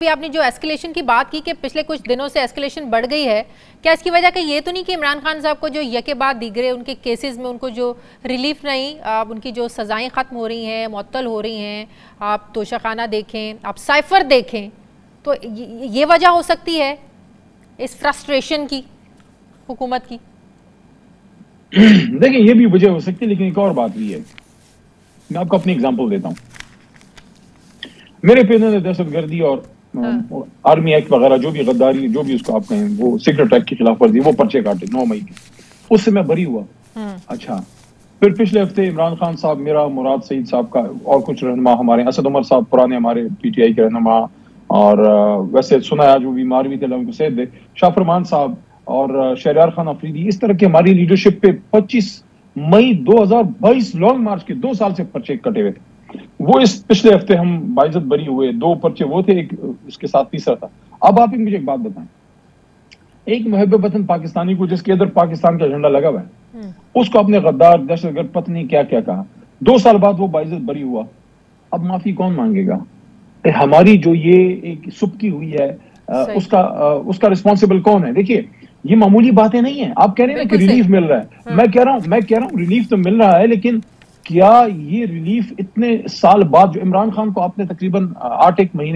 भी आपने जो एस्केलेशन की बात की कि पिछले कुछ दिनों से एस्केलेशन बढ़ गई है, क्या इसकी वजह का ये तो नहीं कि इमरान खान साहब को जो यके बाद दीगरे उनके केसेस में उनको जो रिलीफ नहीं, आप उनकी जो सज़ाएं ख़त्म हो रही हैं, मुअत्तल हो रही हैं, आप तोशाखाना देखें, आप साइफर देखें, तो ये वजह हो सकती है इस फ्रस्ट्रेशन की हुकूमत की? देखिए, ये भी वजह हो सकती है, लेकिन एक और बात भी है। मैं आपको अपनी एग्जांपल देता हूँ। मेरे पे इन्होंने दहशतगर्दी और आर्मी एक्ट वगैरह, जो भी गद्दारी, जो भी उसको आप कहें, वो सीक्रेट एक्ट की खिलाफ वर्जी, वो पर्चे काटे 9 मई के, उससे मैं बरी हुआ। अच्छा, फिर पिछले हफ्ते इमरान खान साहब, मेरा, मुराद सईद साहब का और कुछ रहनुमा हमारे, असद उमर साहब पुराने हमारे पीटीआई के रहनुमा, और वैसे सुना है जो बीमार भी थे, उनको सेहत दे, शाह फरमान साहब और शहरयार खान अफरीदी, इस तरह की हमारी लीडरशिप पे 25 मई 2022 लॉन्ग मार्च के 2 साल से पर्चे कटे हुए थे। वो इस पिछले हफ्ते हम बाइज्जत बरी हुए। 2 पर्चे वो थे, एक इसके साथ तीसरा था। अब आप ही मुझे एक बात बताएं, एक मुहब्ब वतन पाकिस्तानी को, जिसके अंदर पाकिस्तान का झंडा लगा हुआ है, उसको अपने गद्दार, दहशतगर्द, पत्नी क्या क्या कहा, 2 साल बाद वो बाइज्जत बरी हुआ। अब माफी कौन मांगेगा? हमारी जो ये एक सुबकी हुई है, उसका रिस्पॉन्सिबल कौन है? देखिए, ये मामूली बातें नहीं है। आप कह रहे हैं ना कि रिलीफ मिल रहा है, मैं कह रहा हूं रिलीफ तो मिल रहा है, लेकिन क्या ये रिलीफ इतने साल बाद, जो इमरान खान को आपने तकरीबन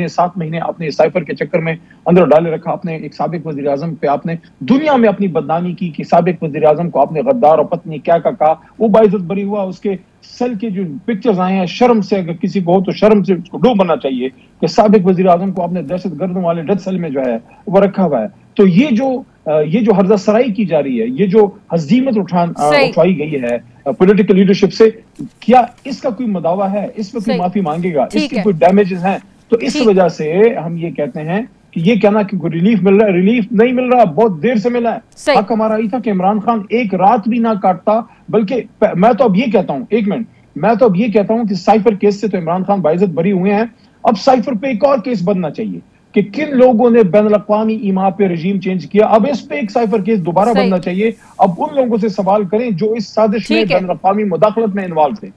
7 महीने आपने साइफर के चक्कर में अंदर डाले रखा, आपने एक साबिक वजीर आजम पे आपने दुनिया में अपनी बदनामी की कि साबिक वजीर आजम को आपने गद्दार और पत्नी क्या का कहा, वो बाइज्जत बरी हुआ। उसके सेल के जो पिक्चर्स आए हैं, शर्म से, अगर किसी को हो तो शर्म से उसको डूब बनना चाहिए कि साबिक वजीर आजम को आपने दहशत गर्दों वाले डेथ सेल में जो है वो रखा हुआ है। तो ये जो हर्जा सराई की जा रही है, ये जो हजीमत उठाई गई है पॉलिटिकल लीडरशिप से, क्या इसका कोई मदावा है? इसमें कोई माफी मांगेगा? इसके कोई डैमेजेस हैं? तो इस वजह से हम ये कहते हैं कि ये कहना कि रिलीफ मिल रहा है, रिलीफ नहीं मिल रहा, बहुत देर से मिला है। हक हमारा यही था कि इमरान खान एक रात भी ना काटता। बल्कि मैं तो अब ये कहता हूं, एक मिनट, मैं तो अब ये कहता हूं कि साइफर केस से तो इमरान खान बाइज्जत बरी हुए हैं, अब साइफर पे एक और केस बनना चाहिए कि किन लोगों ने बैनुल-अक़वामी ईमा पे रजीम चेंज किया। अब इस पे एक साइफर केस दोबारा बनना चाहिए। अब उन लोगों से सवाल करें जो इस साजिश में बैनुल-अक़वामी मुदाखलत में इन्वॉल्व थे।